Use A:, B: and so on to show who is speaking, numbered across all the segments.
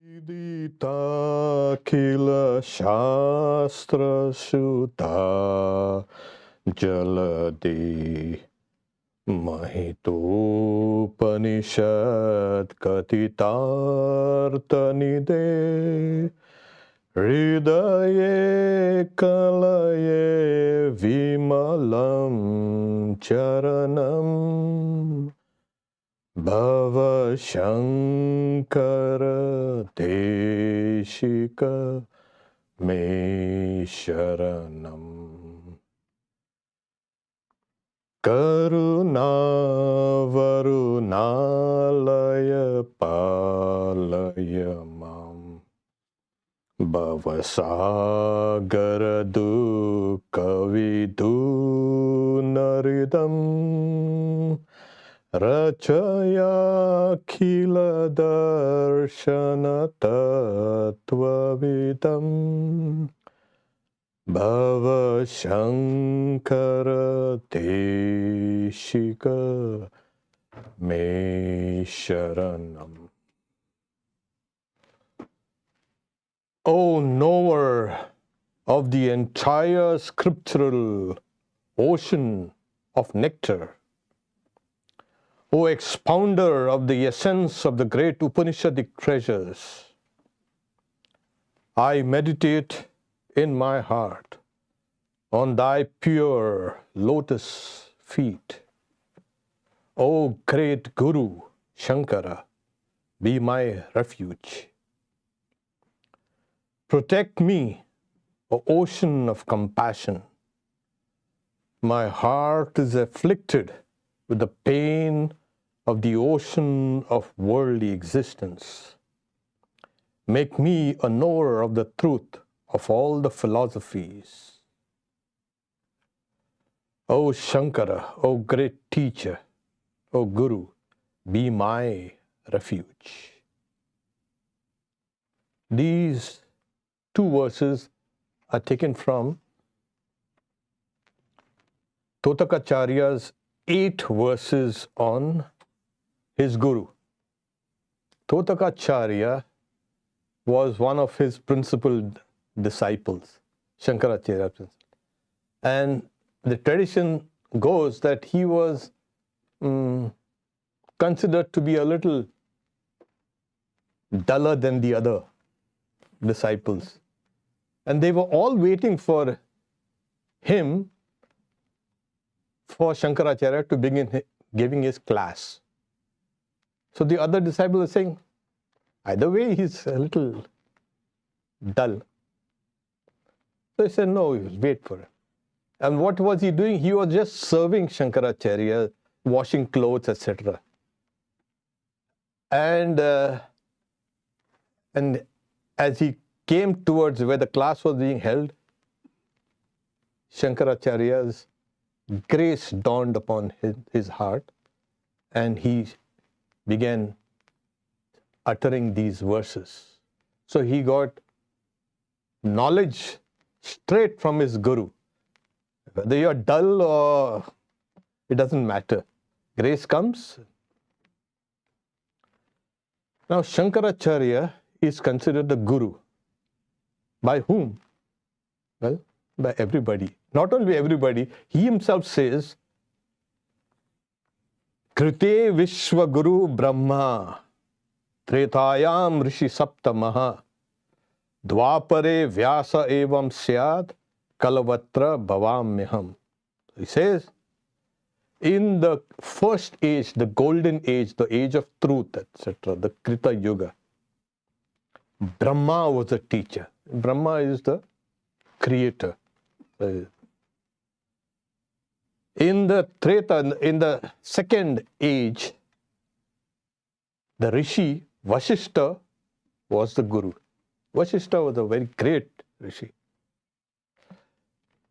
A: Vidita kila shastra shuddha jaladi mahitopanishad katitartanide hridaye kalaye vimalam charanam Bhava Shankara Deshika Me Sharanam Karuna Varunalaya Palaya Mam Bhava Sagara Dukha Vidu Naridam Rachaya Kila Darshana Tattvavidam Bhava Shankara Deshika Me Sharanam. O knower of the entire scriptural ocean of nectar, O expounder of the essence of the great Upanishadic treasures, I meditate in my heart on thy pure lotus feet. O great Guru, Shankara, be my refuge. Protect me, O ocean of compassion. My heart is afflicted with the pain of the ocean of worldly existence. Make me a knower of the truth of all the philosophies. O Shankara, O great teacher, O Guru, be my refuge. These two verses are taken from Totakacharya's 8 verses on his Guru. Totakacharya was one of his principal disciples, Shankaracharya. And the tradition goes that he was considered to be a little duller than the other disciples. And they were all waiting for him, for Shankaracharya to begin giving his class. So the other disciples are saying, either way, he's a little dull. So he said, no, wait for it. And what was he doing? He was just serving Shankaracharya, washing clothes, etc. And as he came towards where the class was being held, Shankaracharya's grace dawned upon his heart, and he began uttering these verses. So he got knowledge straight from his Guru. Whether you're dull or it doesn't matter. Grace comes. Now Shankaracharya is considered the Guru. By whom? Well, by everybody. Not only everybody, he himself says, Krite Vishwa Guru Brahma, Tretayam Rishi Saptamaha, Dwapare Vyasa Evam Syad, Kalavatra Bhavamyaham. He says, in the first age, the golden age, the age of truth, etc., the Krita Yuga, Brahma was a teacher. Brahma is the creator. In the Treta, in the second age, the Rishi, Vasishta, was the Guru. Vasishta was a very great Rishi.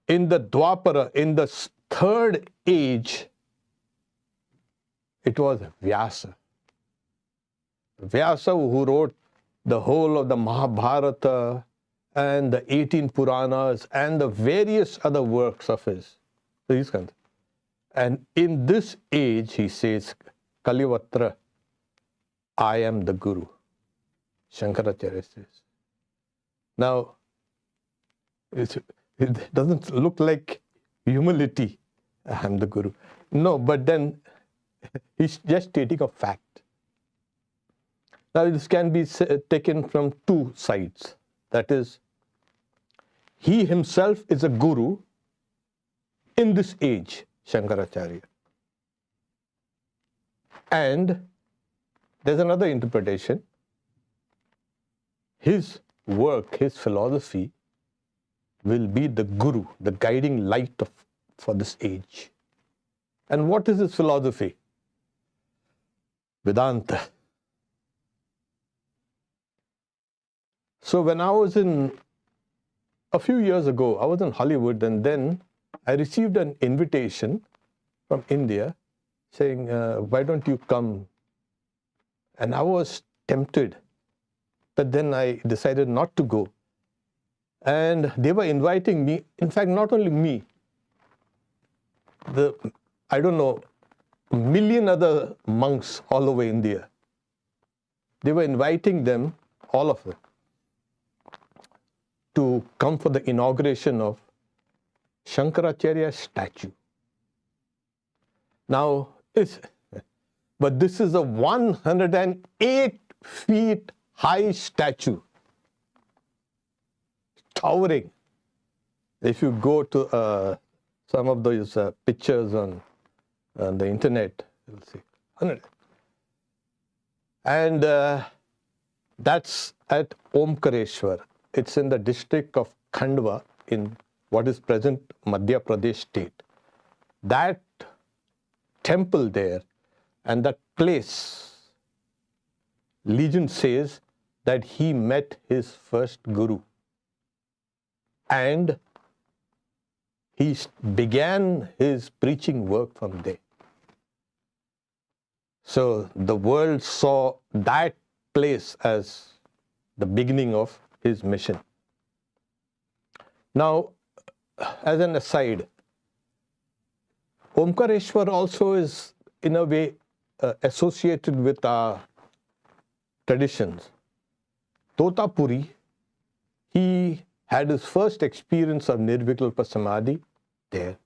A: In the Dwapara, in the third age, it was Vyasa. Vyasa, who wrote the whole of the Mahabharata and the 18 Puranas and the various other works of his. These kinds. And in this age, he says, Kalivatra, I am the Guru. Shankaracharya says. Now, it doesn't look like humility. I'm the guru. No, but then he's just stating a fact. Now, this can be taken from two sides. That is, he himself is a guru in this age, Shankaracharya. And there's another interpretation. His work, his philosophy will be the guru, the guiding light for this age. And what is his philosophy? Vedanta. So when I was a few years ago, I was in Hollywood, and then I received an invitation from India saying, why don't you come? And I was tempted, but then I decided not to go. And they were inviting me, in fact, not only me, I don't know, a million other monks all over India. They were inviting them, all of them, to come for the inauguration of Shankaracharya's statue. Now, but this is a 108 feet high statue, towering. If you go to some of those pictures on the internet, you'll see 100. And that's at Omkareshwar. It's in the district of Khandwa in what is present Madhya Pradesh state. That temple there and that place, legend says that he met his first guru. And he began his preaching work from there. So the world saw that place as the beginning of his mission. Now, as an aside, Omkareshwar also is in a way associated with our traditions. Totapuri, he had his first experience of Nirvikalpa Samadhi there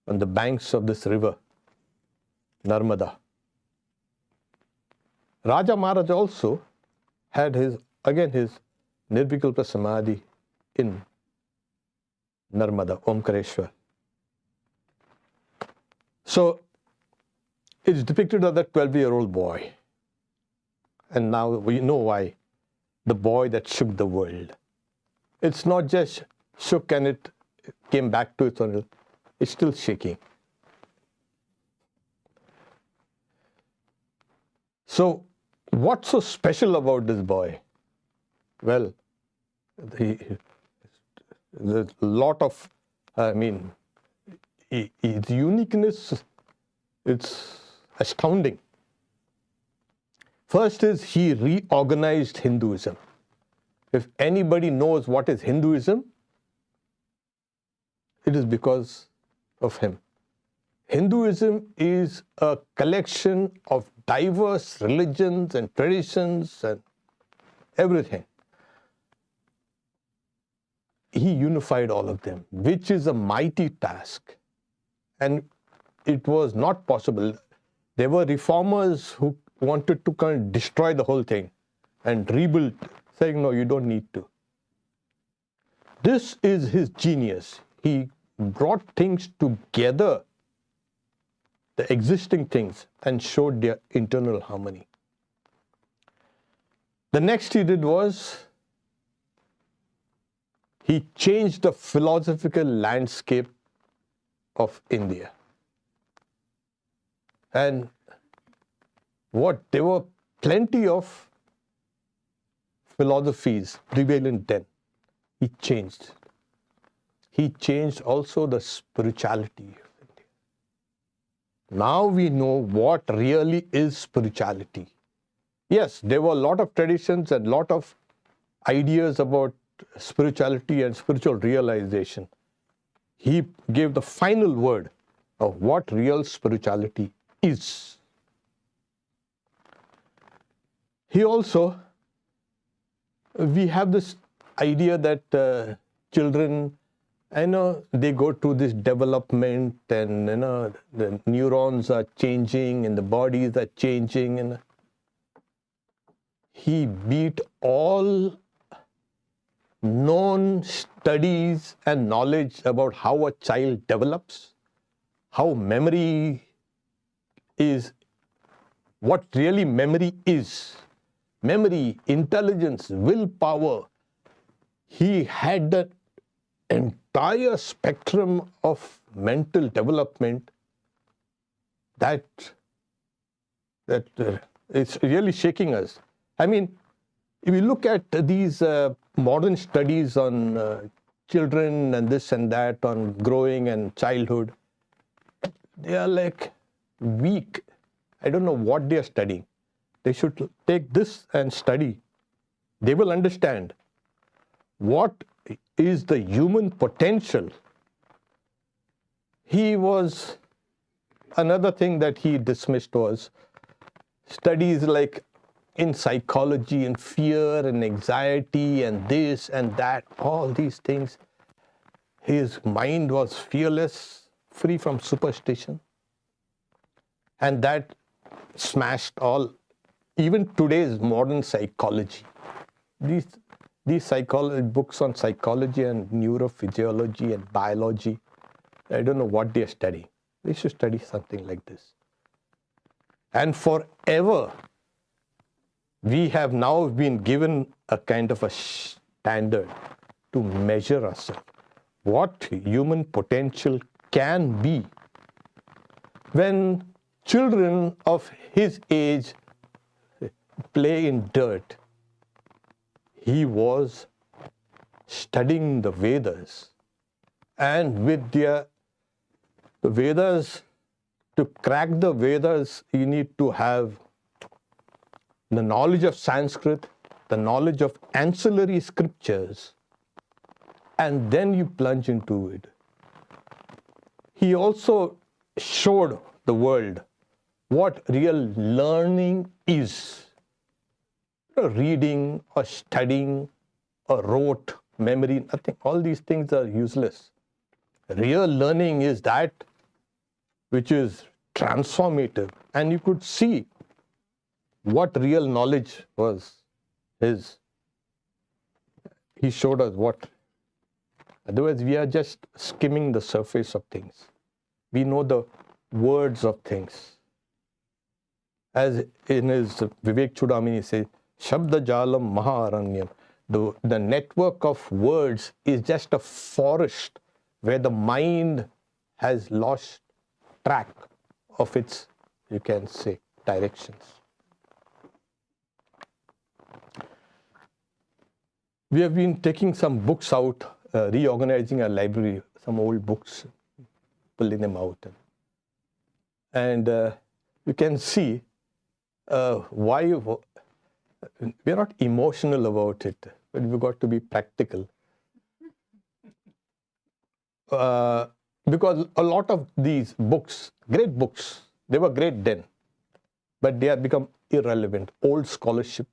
A: on the banks of this river, Narmada. Raja Maharaj also had his Nirvikalpa Samadhi in Narmada, Omkareshwar. So, it's depicted as a 12-year-old boy. And now we know why. The boy that shook the world. It's not just shook and it came back to its own. It's still shaking. So, what's so special about this boy? Well, there's a lot of, his uniqueness, it's astounding. First is he reorganized Hinduism. If anybody knows what is Hinduism, it is because of him. Hinduism is a collection of diverse religions and traditions and everything. He unified all of them, which is a mighty task. And it was not possible. There were reformers who wanted to kind of destroy the whole thing and rebuild, saying, no, you don't need to. This is his genius. He brought things together, the existing things, and showed their internal harmony. The next he did was, he changed the philosophical landscape of India. And there were plenty of philosophies prevalent then. He changed. He changed also the spirituality of India. Now we know what really is spirituality. Yes, there were a lot of traditions and a lot of ideas about spirituality and spiritual realization. He gave the final word of what real spirituality is. He also we have this idea that children, they go through this development, and the neurons are changing and the bodies are changing, and he beat all known studies and knowledge about how a child develops, how memory is, what really memory is. Memory, intelligence, willpower. He had the entire spectrum of mental development that it's really shaking us. I mean, if you look at these modern studies on children and this and that, on growing and childhood, they are like weak. I don't know what they are studying. They should take this and study. They will understand what is the human potential. Another thing that he dismissed was studies like in psychology and fear and anxiety and this and that, all these things. His mind was fearless, free from superstition. And that smashed all, even today's modern psychology. These books on psychology and neurophysiology and biology, I don't know what they are studying. They should study something like this. And forever, we have now been given a kind of a standard to measure ourselves. What human potential can be. When children of his age play in dirt, he was studying the Vedas. And with the Vedas, to crack the Vedas, you need to have the knowledge of Sanskrit, the knowledge of ancillary scriptures, and then you plunge into it. He also showed the world what real learning is. Reading or studying or rote, memory, nothing. All these things are useless. Real learning is that which is transformative. And you could see what real knowledge was his. He showed us what. Otherwise, we are just skimming the surface of things. We know the words of things. As in his Vivek Chudamani, he says, Shabda Jalam Maharanyam. The network of words is just a forest where the mind has lost track of its, you can say, directions. We have been taking some books out, reorganizing our library, some old books, pulling them out. And you can see why we're not emotional about it, but we've got to be practical. Because a lot of these books, great books, they were great then, but they have become irrelevant, old scholarship,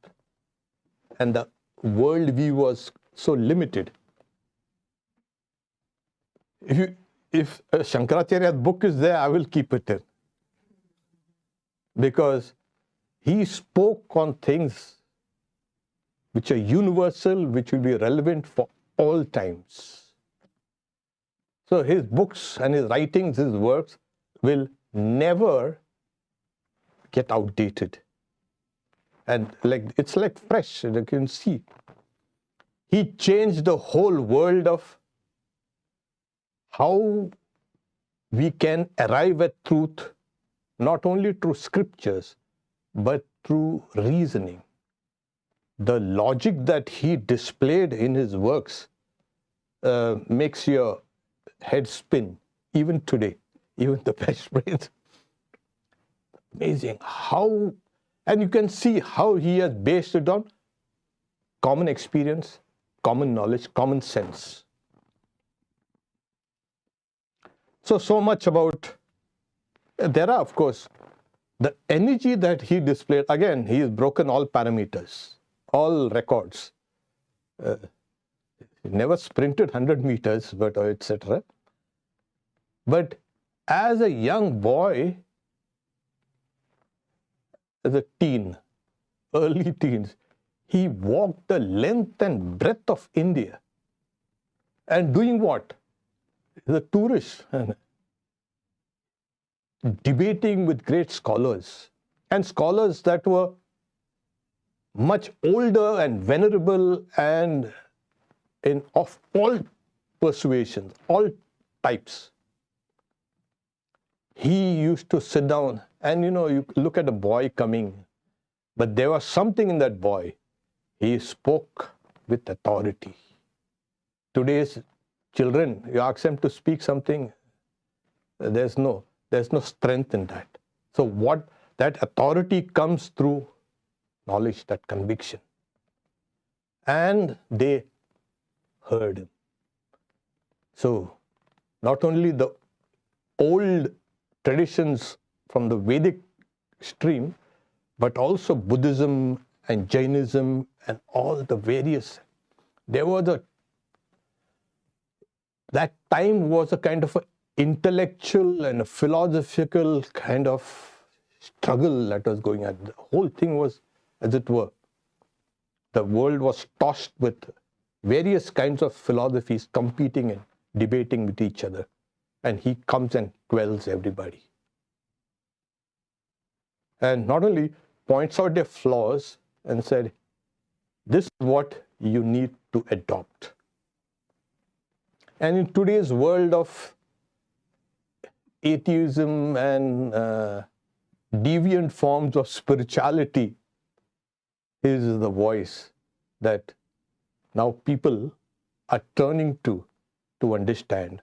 A: and the worldview was so limited. If Shankaracharya's book is there, I will keep it in. Because he spoke on things which are universal, which will be relevant for all times. So his books and his writings, his works will never get outdated. And it's like fresh, you can see. He changed the whole world of how we can arrive at truth, not only through scriptures, but through reasoning. The logic that he displayed in his works makes your head spin, even today, even the best brains. Amazing how, and you can see how he has based it on common experience, common knowledge, common sense. So much about, there are, of course, the energy that he displayed. Again, he has broken all parameters, all records. He never sprinted 100 meters, but etc. But as a young boy, as a teen, early teens, he walked the length and breadth of India. And doing what? He's a tourist and debating with great scholars, and scholars that were much older and venerable and of all persuasions, all types. He used to sit down and, you look at a boy coming, but there was something in that boy. He spoke with authority. Today's children, you ask them to speak something, there's no strength in that. So what that authority comes through knowledge, that conviction. And they heard him. So not only the old traditions from the Vedic stream, but also Buddhism and Jainism and all the various. That time was a kind of an intellectual and a philosophical kind of struggle that was going on. The whole thing was, as it were, the world was tossed with various kinds of philosophies competing and debating with each other. And he comes and quells everybody. And not only points out their flaws and said, this is what you need to adopt. And in today's world of atheism and deviant forms of spirituality, his is the voice that now people are turning to understand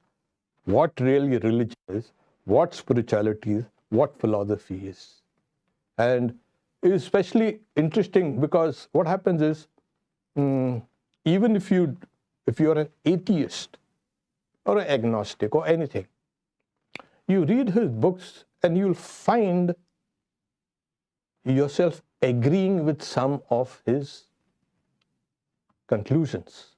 A: what really religion is, what spirituality is, what philosophy is. And it's especially interesting because what happens is, even if you're an atheist or an agnostic or anything, you read his books and you'll find yourself agreeing with some of his conclusions.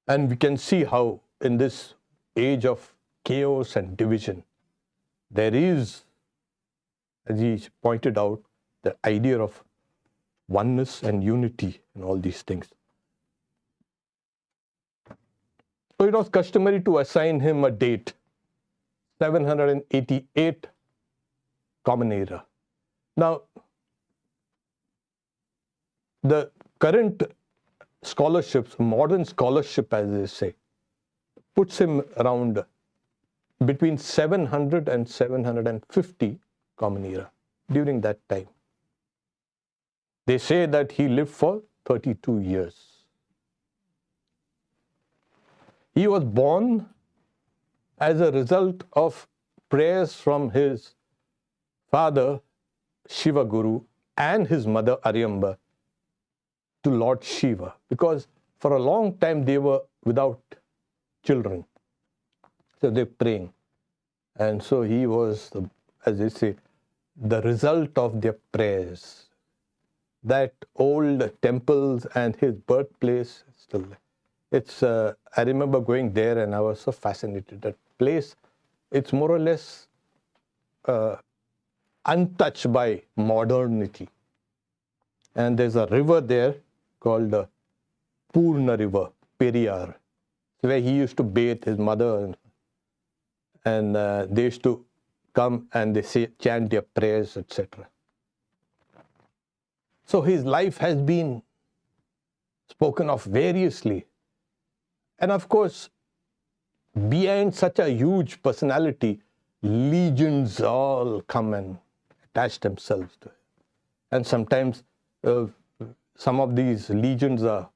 A: And we can see how in this age of chaos and division, there is, as he pointed out, the idea of oneness and unity and all these things. So it was customary to assign him a date, 788 Common Era. Now, the current scholarships, modern scholarship as they say, puts him around between 700 and 750 Common Era during that time. They say that he lived for 32 years. He was born as a result of prayers from his father, Shiva Guru, and his mother, Aryamba, to Lord Shiva, because for a long time they were without children. So they're praying. And so he was, as they say, the result of their prayers. That old temples and his birthplace still there. I remember going there and I was so fascinated. That place, it's more or less untouched by modernity. And there's a river there called the Purna River, Periyar, where he used to bathe his mother, and they used to come and they chant their prayers, etc. So his life has been spoken of variously. And of course, behind such a huge personality, legions all come and attach themselves to it. And sometimes some of these legions are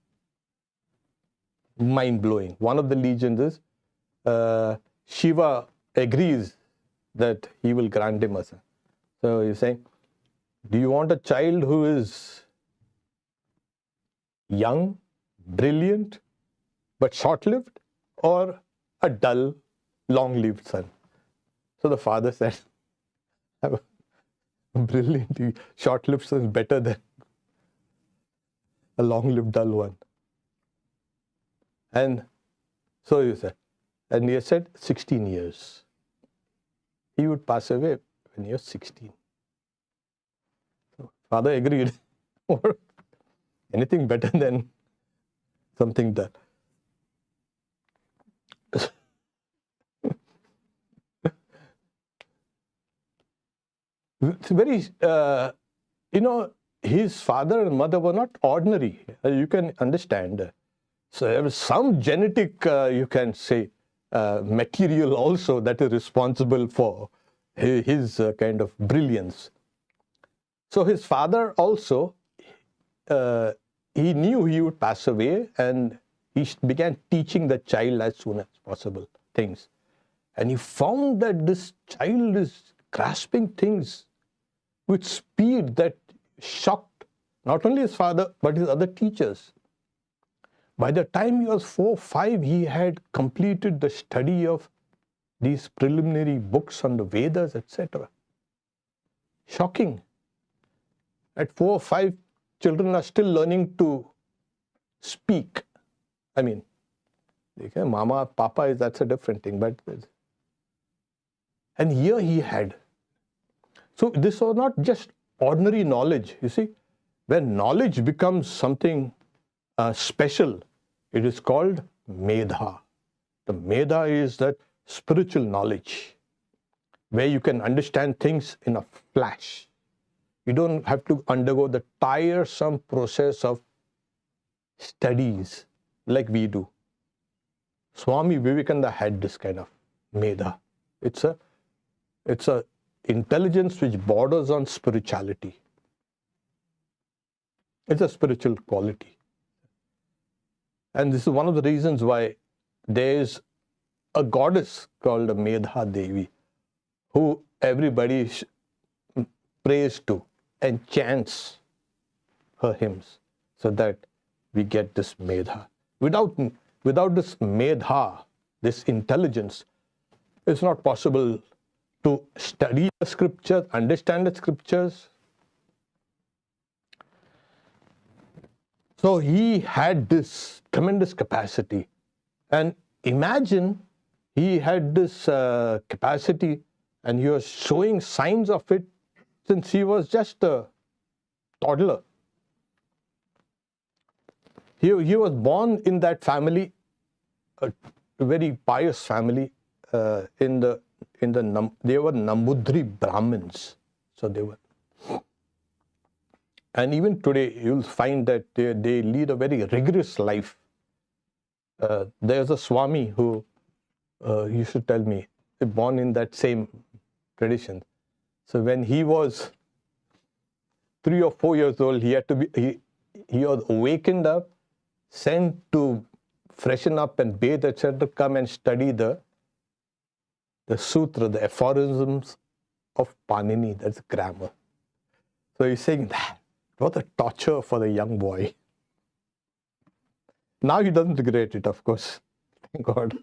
A: mind-blowing. One of the legions is Shiva agrees that he will grant him a son. So he's saying, do you want a child who is young, brilliant, but short-lived, or a dull, long-lived son? So the father said, brilliant, short-lived son is better than a long-lived dull one. And so he said, and he said 16 years. He would pass away when he was 16. So father agreed. Or anything better than something that. It's very, his father and mother were not ordinary. You can understand. So there was some genetic, you can say, material also that is responsible for his kind of brilliance. So his father also, he knew he would pass away, and he began teaching the child as soon as possible things. And he found that this child is grasping things with speed that shocked not only his father, but his other teachers. By the time he was 4, 5, he had completed the study of these preliminary books on the Vedas, etc. Shocking. At 4 or 5, children are still learning to speak. I mean, mama, papa, that's a different thing. And here he had. So this was not just ordinary knowledge. You see, when knowledge becomes something special, it is called medha. The medha is that spiritual knowledge, where you can understand things in a flash. You don't have to undergo the tiresome process of studies like we do. Swami Vivekananda had this kind of medha. It's a intelligence which borders on spirituality. It's a spiritual quality. And this is one of the reasons why there is a goddess called Medha Devi, who everybody prays to and chants her hymns, so that we get this medha. Without this medha, this intelligence, it's not possible to study the scriptures, understand the scriptures. So he had this tremendous capacity. And imagine he had this capacity, and he was showing signs of it since he was just a toddler. He was born in that family, a very pious family. They were Nambudri Brahmins. So they were. And even today, you'll find that they lead a very rigorous life. There's a Swami who used to tell me, born in that same tradition. So when he was 3 or 4 years old, he was awakened up, sent to freshen up and bathe, etc., come and study the sutra, the aphorisms of Panini, that's grammar. So he's saying that what a torture for the young boy. Now he doesn't regret it, of course. Thank God.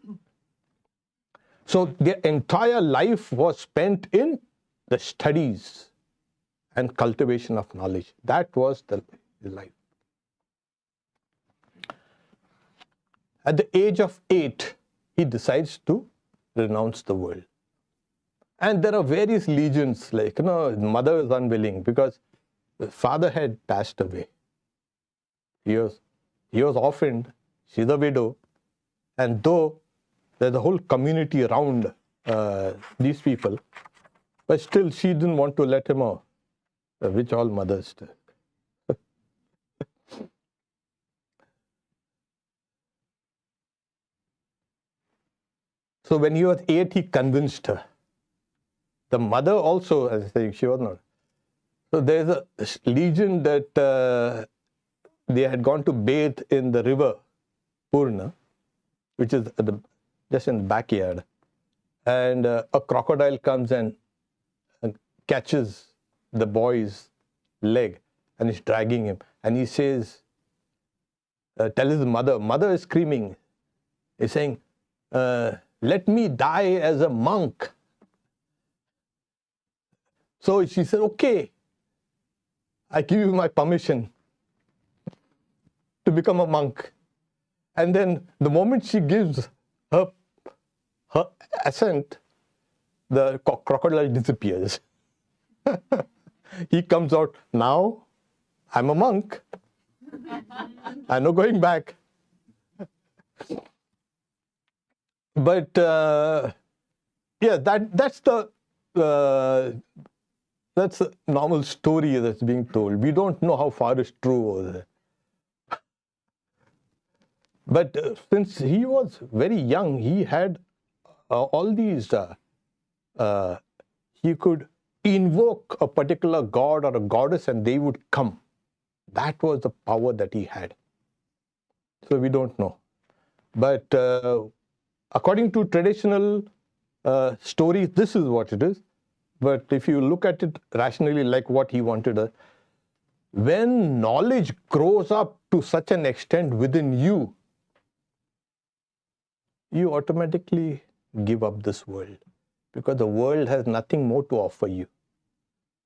A: So their entire life was spent in the studies and cultivation of knowledge. That was the life. At the age of 8, he decides to renounce the world. And there are various legions, like, mother is unwilling because the father had passed away. He was orphaned, she's a widow. And though there's a whole community around these people, but still she didn't want to let him out, which all mothers do. So when he was 8, he convinced her. The mother also, as I say, she was not. So there's a legend that they had gone to bathe in the river Purna, which is just in the backyard. And a crocodile comes and catches the boy's leg and is dragging him. And he says, tell his mother is screaming. He's saying, let me die as a monk. So she said, okay, I give you my permission. to become a monk. And then the moment she gives her assent, the crocodile disappears. He comes out, now I'm a monk. I'm not going back. But yeah, that's the normal story that's being told. We don't know how far is true over there. But since he was very young, he had all these, he could invoke a particular god or a goddess and they would come. That was the power that he had. So we don't know. But according to traditional stories, this is what it is. But if you look at it rationally, like what he wanted, when knowledge grows up to such an extent within you, you automatically give up this world, because the world has nothing more to offer you.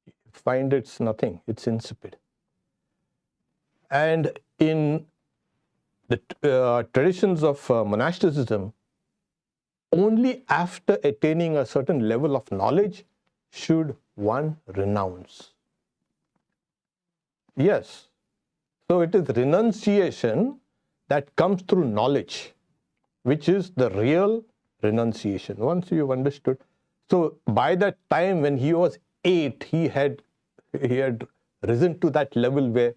A: You find it's nothing, it's insipid. And in the traditions of monasticism, only after attaining a certain level of knowledge should one renounce. Yes. So it is renunciation that comes through knowledge, which is the real renunciation. Once you've understood. So by that time when he was 8, he had risen to that level where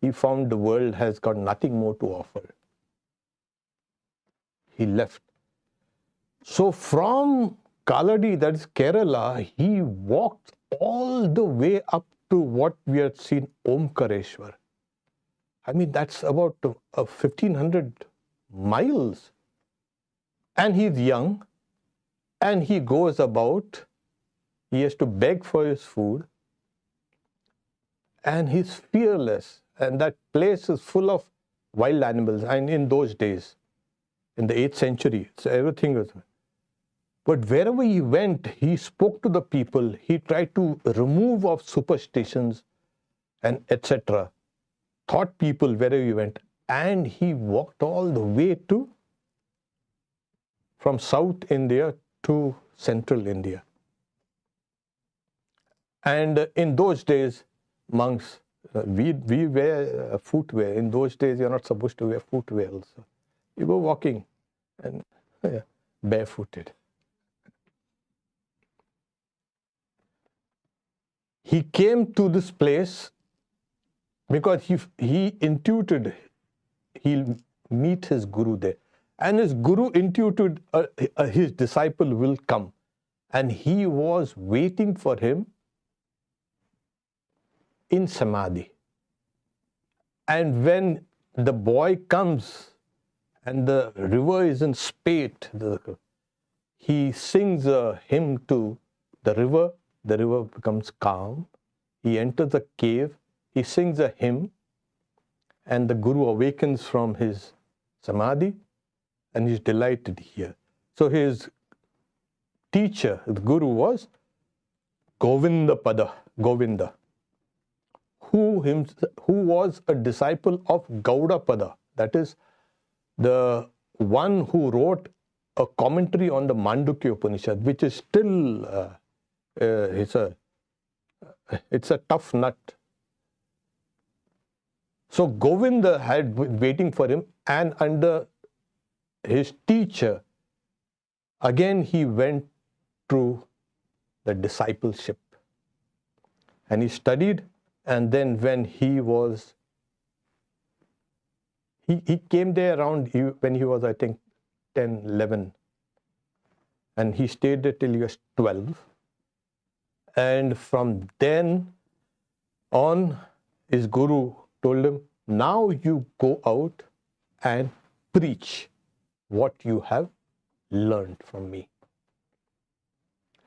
A: he found the world has got nothing more to offer. He left. So from Kaladi, that is Kerala, he walked all the way up to what we had seen, Omkareshwar. I mean, that's about 1,500 miles. And he's young, and he goes about, he has to beg for his food, and he's fearless. And that place is full of wild animals. And in those days, in the 8th century, so everything was. But wherever he went, he spoke to the people. He tried to remove of superstitions and etc. Taught people wherever he went. And he walked all the way to, from South India to Central India. And in those days, monks, we wear footwear. In those days, you're not supposed to wear footwear also. You go walking and barefooted. He came to this place because he intuited he'll meet his guru there. And his guru intuited his disciple will come. And he was waiting for him in Samadhi. And when the boy comes and the river is in spate, he sings a hymn to the river becomes calm. He enters a cave, he sings a hymn, and the guru awakens from his Samadhi and he's delighted here. So his teacher, the guru, was Govinda, who was a disciple of Gaudapada. That is the one who wrote a commentary on the Mandukya Upanishad, which is still, it's a tough nut. So Govinda had been waiting for him, and under his teacher, again he went through the discipleship. And he studied, and then when he came there around when he was, I think, 10, 11. And he stayed there till he was 12. And from then on, his guru told him, now you go out and preach what you have learned from me.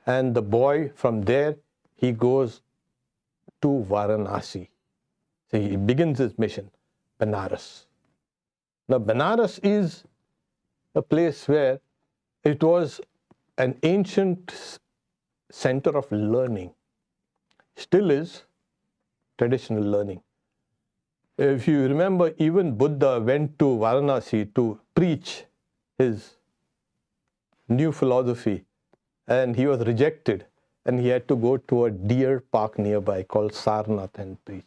A: And the boy, from there, he goes to Varanasi. So he begins his mission, Benares. Now, Benares is a place where it was an ancient center of learning. Still is traditional learning. If you remember, even Buddha went to Varanasi to preach his new philosophy, and he was rejected, and he had to go to a deer park nearby called Sarnath and preach.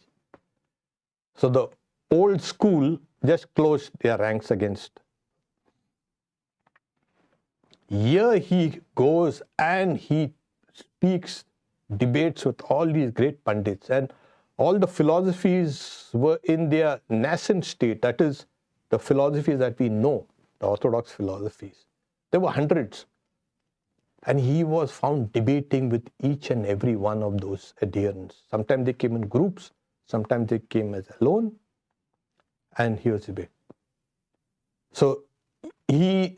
A: So the old school just closed their ranks against. Here he goes and he speaks, debates with all these great pundits, and all the philosophies were in their nascent state. That is, the philosophies that we know, the orthodox philosophies. There were hundreds. And he was found debating with each and every one of those adherents. Sometimes they came in groups, sometimes they came as alone, and he was debating. So he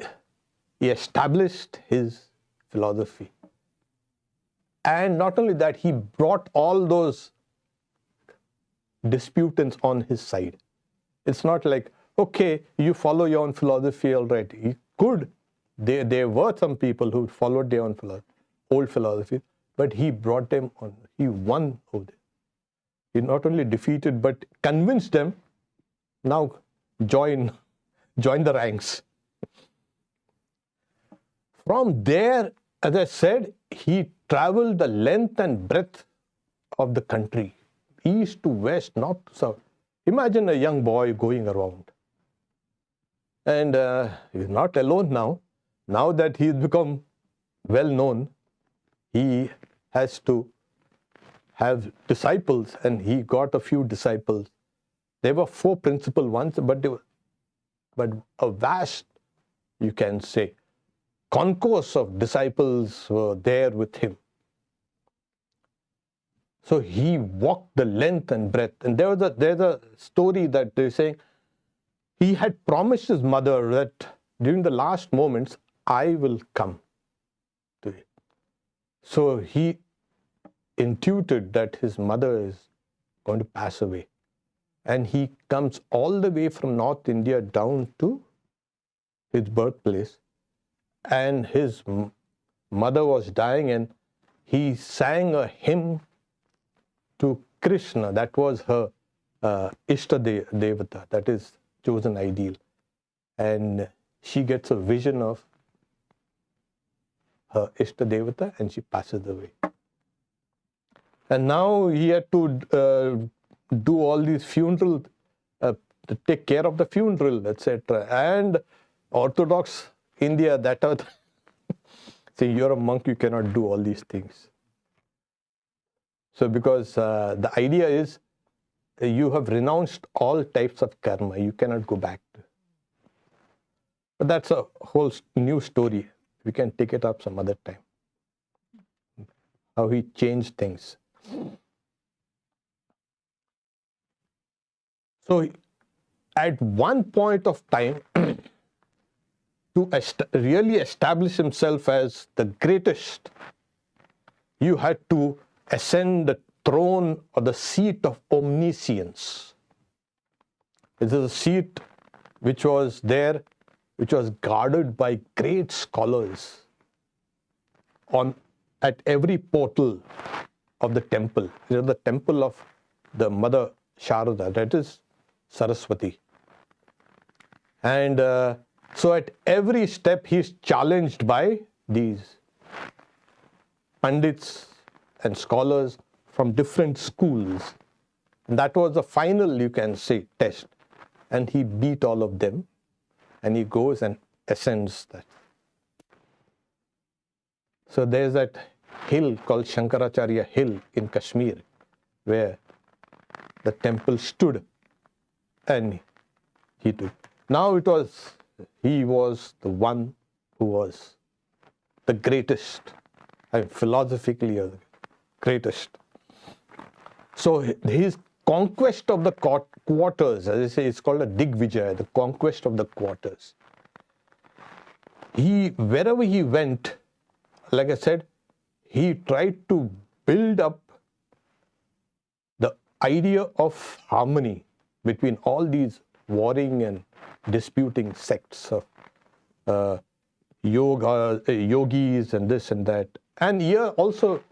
A: established his philosophy. And not only that, he brought all those disputants on his side. It's not like, okay, you follow your own philosophy, all right. He could. There were some people who followed their own old philosophy, but he brought them on. He won over them. He not only defeated, but convinced them, now join the ranks. From there, as I said, he traveled the length and breadth of the country, east to west, north to south. Imagine a young boy going around. And he's not alone now. Now that he's become well known, he has to have disciples, and he got a few disciples. There were 4 principal ones, but a vast, you can say, concourse of disciples were there with him. So he walked the length and breadth. And there's a story that they're saying he had promised his mother that during the last moments, I will come to it. So he intuited that his mother is going to pass away. And he comes all the way from North India down to his birthplace. And his mother was dying, and he sang a hymn to Krishna. That was her Ishta Devata, that is chosen ideal. And she gets a vision of her Ishta Devata, and she passes away. And now he had to do all these funeral, to take care of the funeral, etc. And Orthodox India, that are say, you're a monk, you cannot do all these things. So because the idea is you have renounced all types of karma, you cannot go back to. But that's a whole new story. We can take it up some other time. How he changed things. So at one point of time, to really establish himself as the greatest, you had to ascend the throne or the seat of omniscience. It is a seat which was there, which was guarded by great scholars at every portal of the temple. You know, the temple of the Mother Sharada, that is Saraswati. And so at every step he is challenged by these pandits and scholars from different schools. And that was the final, you can say, test. And he beat all of them. And he goes and ascends that. So there's that hill called Shankaracharya Hill in Kashmir, where the temple stood, and he took. Now he was the one who was the greatest, philosophically the greatest. So his conquest of the quarters, as I say, it's called a Digvijaya, the conquest of the quarters. Wherever he went, like I said, he tried to build up the idea of harmony between all these warring and disputing sects of yogis and this and that. And here also,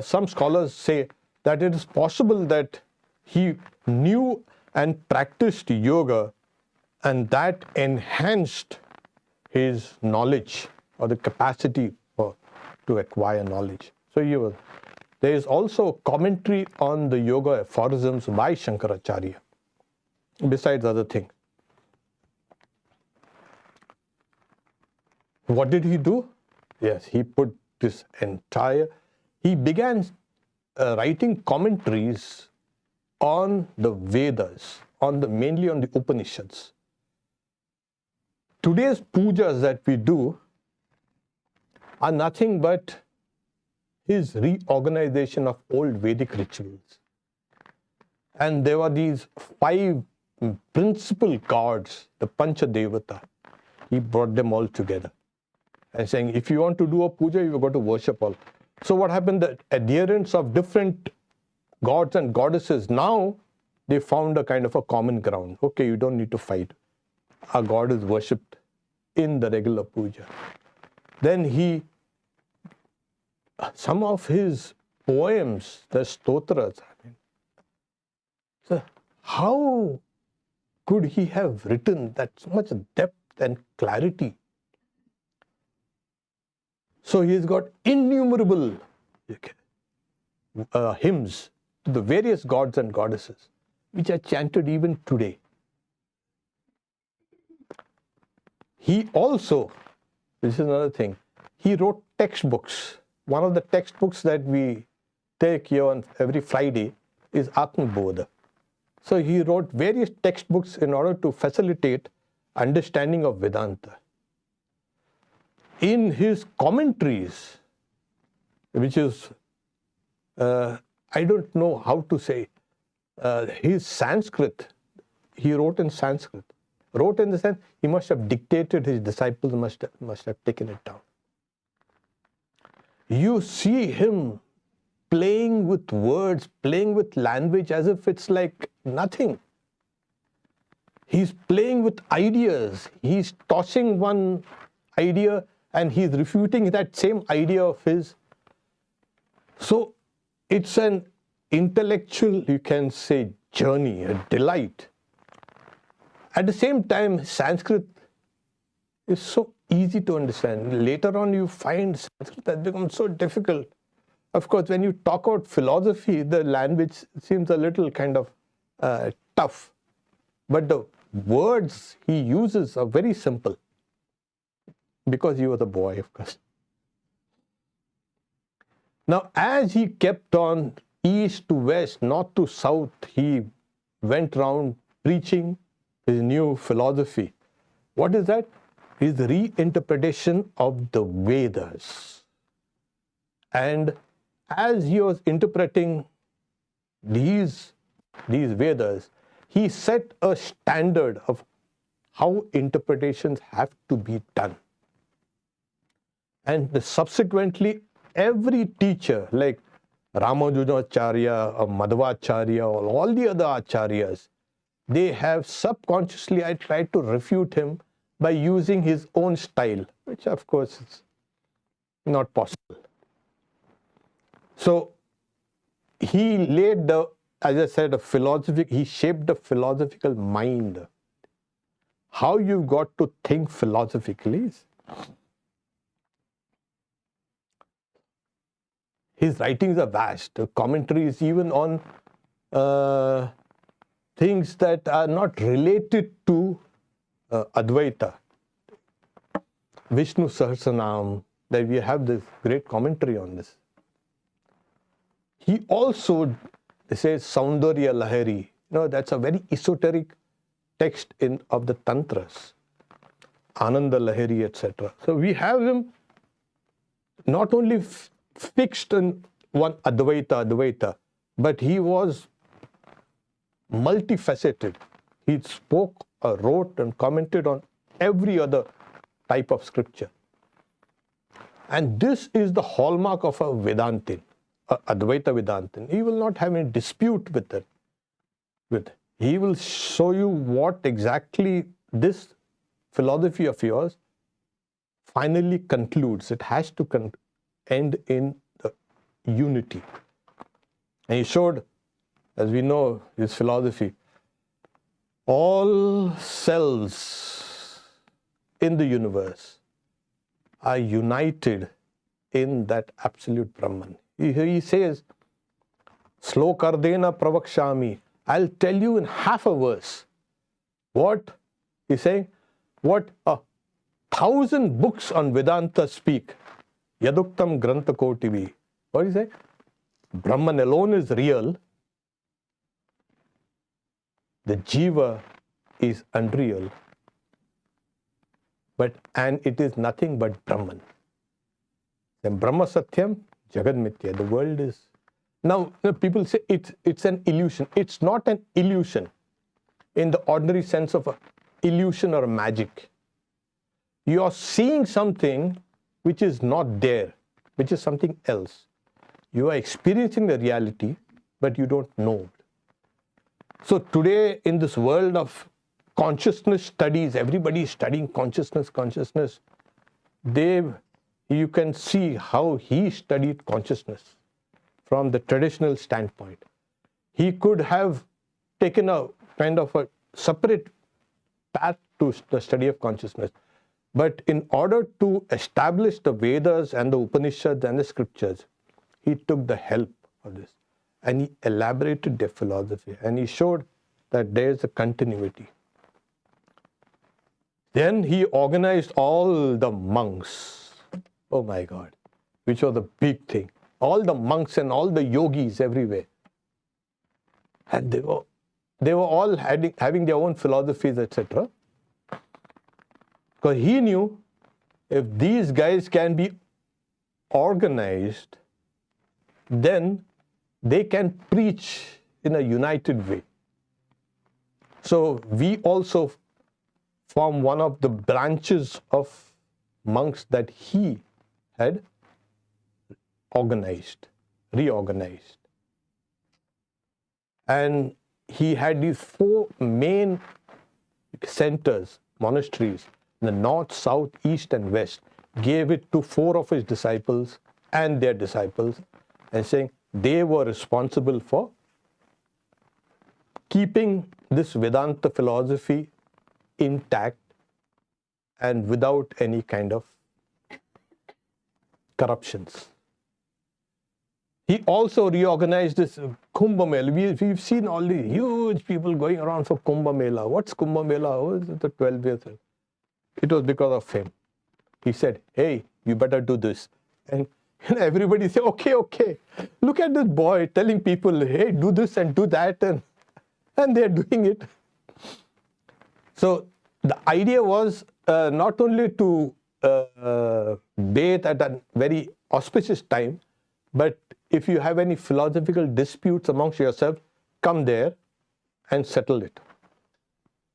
A: some scholars say that it is possible that he knew and practiced yoga, and that enhanced his knowledge or the capacity to acquire knowledge. So there is also commentary on the yoga aphorisms by Shankaracharya, besides other things. What did he do? Yes, he put this he began writing commentaries on the Vedas, mainly on the Upanishads. Today's pujas that we do are nothing but his reorganization of old Vedic rituals. And there were these 5 principal gods, the Pancha Devata. He brought them all together and saying, if you want to do a puja, you've got to worship all. So what happened? The adherents of different gods and goddesses, now they found a kind of a common ground. Okay, you don't need to fight. Our God is worshipped in the regular puja. Then some of his poems, the stotras, so how could he have written that so much depth and clarity? So he's got innumerable hymns to the various gods and goddesses, which are chanted even today. He also, this is another thing, he wrote textbooks. One of the textbooks that we take here on every Friday is Atma Bodha. So he wrote various textbooks in order to facilitate understanding of Vedanta. In his commentaries, which is, I don't know how to say, his Sanskrit, he wrote in Sanskrit. Wrote in the sense, he must have dictated, his disciples must have taken it down. You see him playing with words, playing with language as if it's like nothing. He's playing with ideas. He's tossing one idea and he's refuting that same idea of his. So it's an intellectual, you can say, journey, a delight. At the same time, Sanskrit is so easy to understand. Later on, you find Sanskrit has become so difficult. Of course, when you talk about philosophy, the language seems a little kind of tough. But the words he uses are very simple. Because he was a boy, of course. Now, as he kept on east to west, north to south, he went around preaching his new philosophy. What is that? His reinterpretation of the Vedas. And as he was interpreting these Vedas, he set a standard of how interpretations have to be done. And subsequently, every teacher like Ramanujacharya or Madhvacharya or all the other acharyas, they have subconsciously, I tried to refute him by using his own style, which of course is not possible. So he laid as I said, he shaped a philosophical mind. How you got to think philosophically. His writings are vast. The commentaries even on things that are not related to Advaita. Vishnu Sahasranam, that we have this great commentary on this. He also says Saundarya Lahari. That's a very esoteric text of the Tantras. Ananda Lahari, etc. So we have him not only fixed in one Advaita, but he was multifaceted. He spoke, wrote and commented on every other type of scripture. And this is the hallmark of a Vedantin, a Advaita Vedantin. He will not have any dispute with it. He will show you what exactly this philosophy of yours finally concludes. It has to end in the unity. And he showed, as we know, his philosophy, all cells in the universe are united in that absolute Brahman. He says, Slo kardena pravakshami. I'll tell you in half a verse what he's saying, what 1,000 books on Vedanta speak. Yaduktam grantha kotivi. What do you say? Brahman alone is real. The jiva is unreal. And it is nothing but Brahman. Then Brahma Satyam, Jagad Mithya. The world is. Now, people say it's an illusion. It's not an illusion in the ordinary sense of an illusion or a magic. You are seeing something which is not there, which is something else. You are experiencing the reality, but you don't know it. So today, in this world of consciousness studies, everybody is studying consciousness. You can see how he studied consciousness from the traditional standpoint. He could have taken a kind of a separate path to the study of consciousness. But in order to establish the Vedas and the Upanishads and the scriptures, he took the help of this. And he elaborated their philosophy. And he showed that there is a continuity. Then he organized all the monks. Oh my God, which was the big thing. All the monks and all the yogis everywhere. And they were all having their own philosophies, etc. Because he knew if these guys can be organized, then they can preach in a united way. So we also form one of the branches of monks that he had reorganized. And he had these 4 main centers, monasteries, in the north, south, east and west, gave it to 4 of his disciples and their disciples, and saying they were responsible for keeping this Vedanta philosophy intact and without any kind of corruptions. He also reorganized this Kumbh Mela. We've seen all these huge people going around for Kumbh Mela. What's Kumbh Mela? Oh, is it the 12 years? It was because of him. He said, hey, you better do this. And everybody said, okay. Look at this boy telling people, hey, do this and do that. And they're doing it. So the idea was not only to bathe at a very auspicious time, but if you have any philosophical disputes amongst yourself, come there and settle it.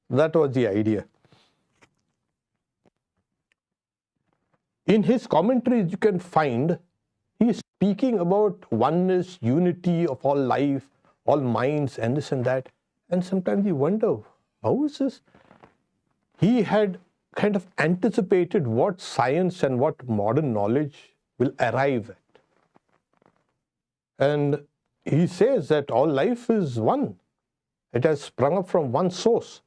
A: That was the idea. In his commentaries, you can find he's speaking about oneness, unity of all life, all minds, and this and that. And sometimes you wonder, how is this? He had kind of anticipated what science and what modern knowledge will arrive at. And he says that all life is one. It has sprung up from one source.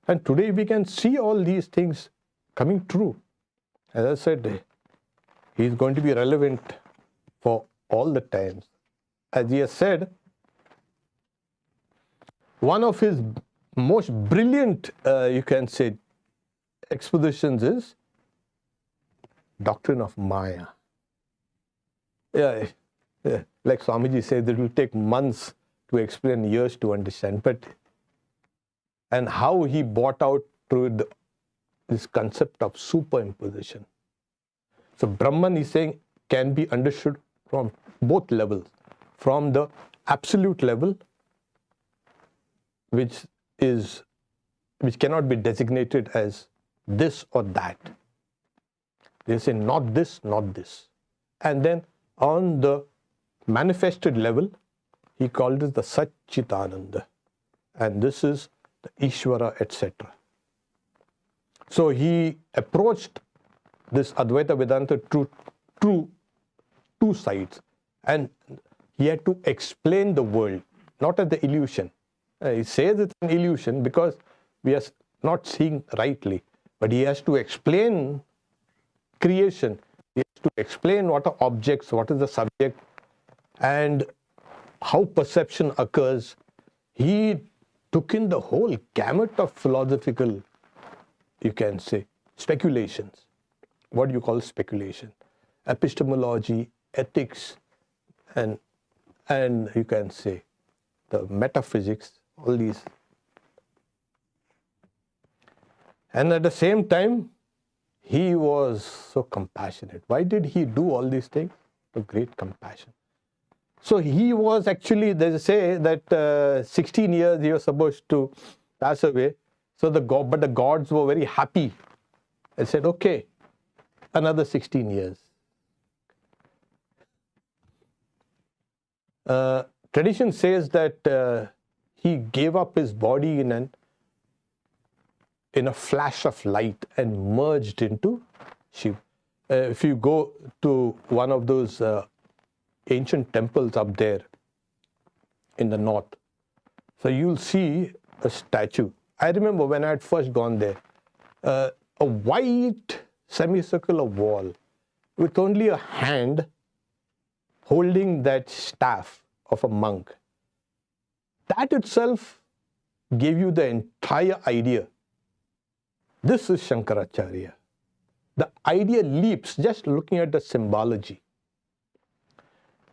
A: And today we can see all these things coming true. As I said, he is going to be relevant for all the times. As he has said, one of his most brilliant, you can say, expositions is doctrine of Maya. Yeah, like Swamiji said, it will take months to explain, years to understand. And how he brought out through this concept of superimposition. So Brahman, he's saying, can be understood from both levels. From the absolute level, which cannot be designated as this or that. They say not this, not this. And then on the manifested level, he called it the Satchitananda. And this is the Ishvara, etc. So he approached this Advaita Vedanta through two sides. And he had to explain the world, not as the illusion. He says it's an illusion because we are not seeing rightly. But he has to explain creation. He has to explain what are objects, what is the subject, and how perception occurs. He took in the whole gamut of philosophical, you can say, speculations. What do you call speculation? Epistemology, ethics, and you can say the metaphysics, all these. And at the same time, he was so compassionate. Why did he do all these things? The great compassion. So he was actually, they say that 16 years he was supposed to pass away. So but the gods were very happy. They said, okay, another 16 years. Tradition says that he gave up his body in a flash of light and merged into Shiva. If you go to one of those ancient temples up there in the north, so you'll see a statue. I remember when I had first gone there, a white semicircular wall with only a hand holding that staff of a monk. That itself gave you the entire idea. This is Shankaracharya. The idea leaps just looking at the symbology.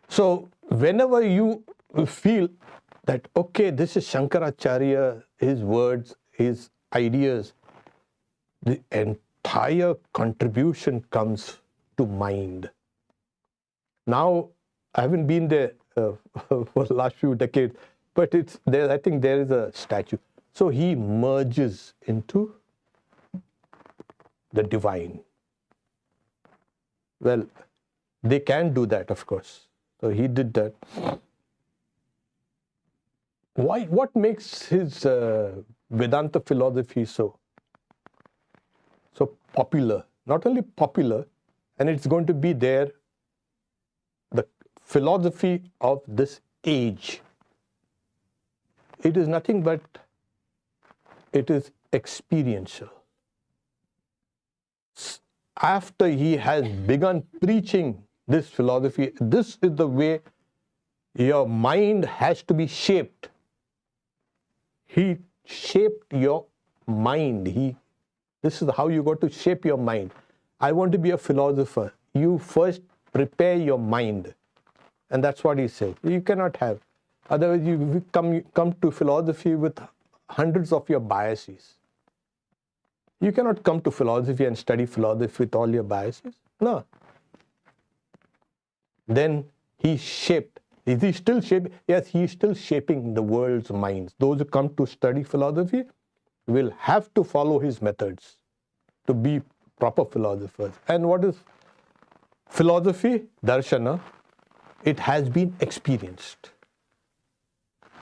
A: So whenever you feel that, okay, this is Shankaracharya, his words, his ideas, the entire contribution comes to mind. Now, I haven't been there for the last few decades, but it's there. I think there is a statue. So he merges into the divine. Well, they can do that, of course. So he did that. Why? What makes his Vedanta philosophy so popular? Not only popular, and it's going to be there, the philosophy of this age. It is nothing but, it is experiential. After he has begun preaching this philosophy, this is the way your mind has to be shaped. He shaped your mind. This is how you got to shape your mind. I want to be a philosopher. You first prepare your mind. And that's what he said. You cannot have. Otherwise, you come to philosophy with hundreds of your biases. You cannot come to philosophy and study philosophy with all your biases. No. Then he shaped. Is he still shaping? Yes, he is still shaping the world's minds. Those who come to study philosophy will have to follow his methods to be proper philosophers. And what is philosophy? Darshana. It has been experienced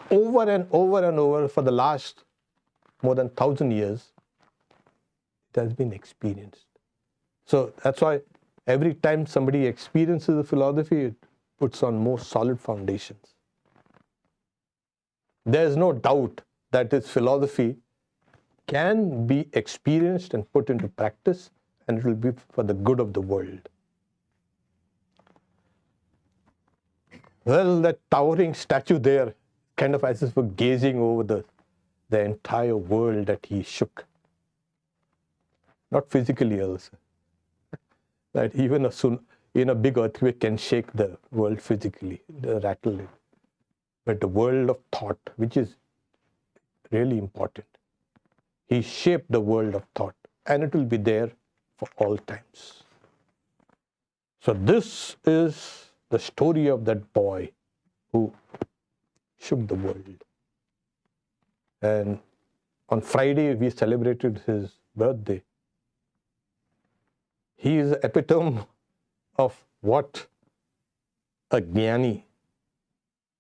A: over and over and over for the last more than 1,000 years. It has been experienced. So that's why every time somebody experiences a philosophy, it puts on more solid foundations. There is no doubt that this philosophy can be experienced and put into practice, and it will be for the good of the world. Well, that towering statue there, kind of as if we're gazing over the entire world that he shook. Not physically also. That even a big earthquake can shake the world physically, rattle it. But the world of thought, which is really important. He shaped the world of thought, and it will be there for all times. So this is the story of that boy who shook the world. And on Friday, we celebrated his birthday. He is the epitome of what a jnani,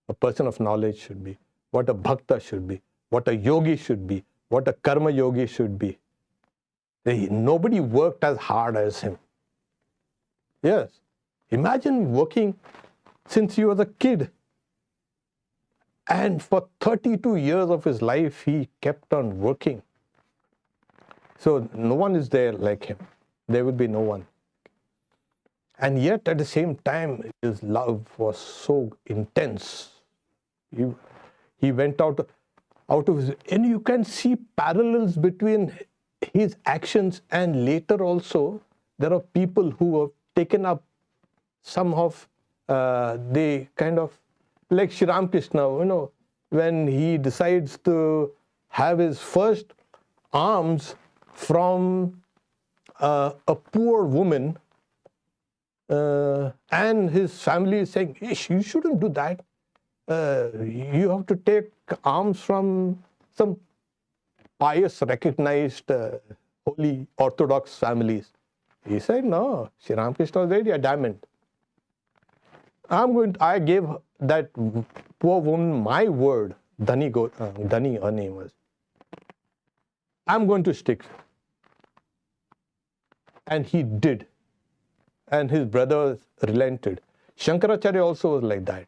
A: a person of knowledge should be, what a bhakta should be, what a yogi should be, what a karma yogi should be. Nobody worked as hard as him. Yes. Imagine working since he was a kid. And for 32 years of his life, he kept on working. So no one is there like him. There will be no one. And yet at the same time, his love was so intense. He went out of his, and you can see parallels between his actions, and later also there are people who have taken up some of they kind of, like Sri Ramakrishna, when he decides to have his first alms from a poor woman, and his family is saying, you shouldn't do that. You have to take alms from some pious, recognized, holy, orthodox families. He said, no. Sri Ramakrishna was very adamant. I gave that poor woman my word. Dhani, her name was. I'm going to stick. And he did. And his brothers relented. Shankaracharya also was like that.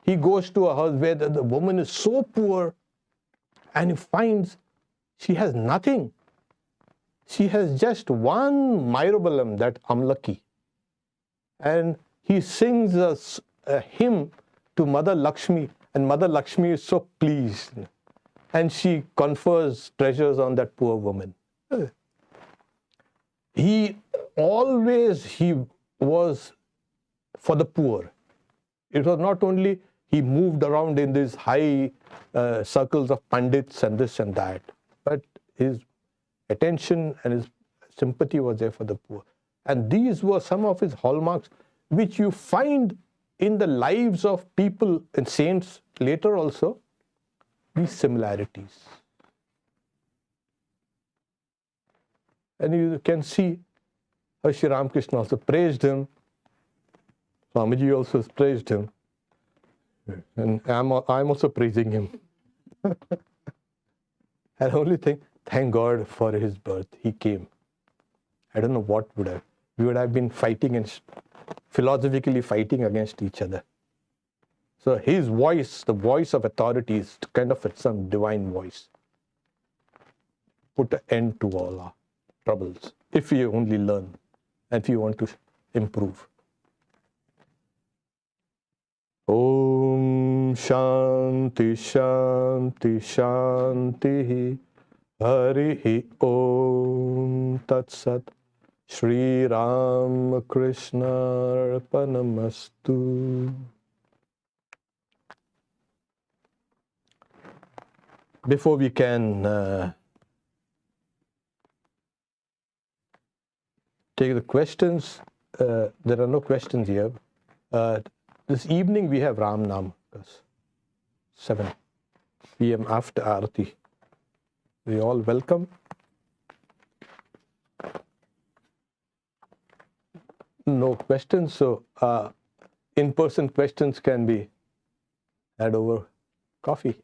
A: He goes to a house where the woman is so poor, and he finds she has nothing. She has just one myrobalam, that amlaki. And he sings a hymn to Mother Lakshmi, and Mother Lakshmi is so pleased. And she confers treasures on that poor woman. He was for the poor. It was not only he moved around in these high circles of pandits and this and that, but his attention and his sympathy was there for the poor. And these were some of his hallmarks, which you find in the lives of people and saints later also, these similarities. And you can see how Sri Ramakrishna also praised him. Swamiji also praised him. And I'm also praising him. And only thing, thank God for his birth. He came. I don't know what we would have been fighting and philosophically fighting against each other. So his voice, the voice of authority, is kind of some divine voice. Put an end to all our troubles, if you only learn, and if you want to improve. Om Shanti Shanti Shanti Harihi Om Tat Sat Shri Ram Krishna Arpanamastu. Before we can take the questions, there are no questions here. This evening we have Ram Nam, 7 p.m. after Aarti. We all welcome. No questions, so in-person questions can be had over coffee.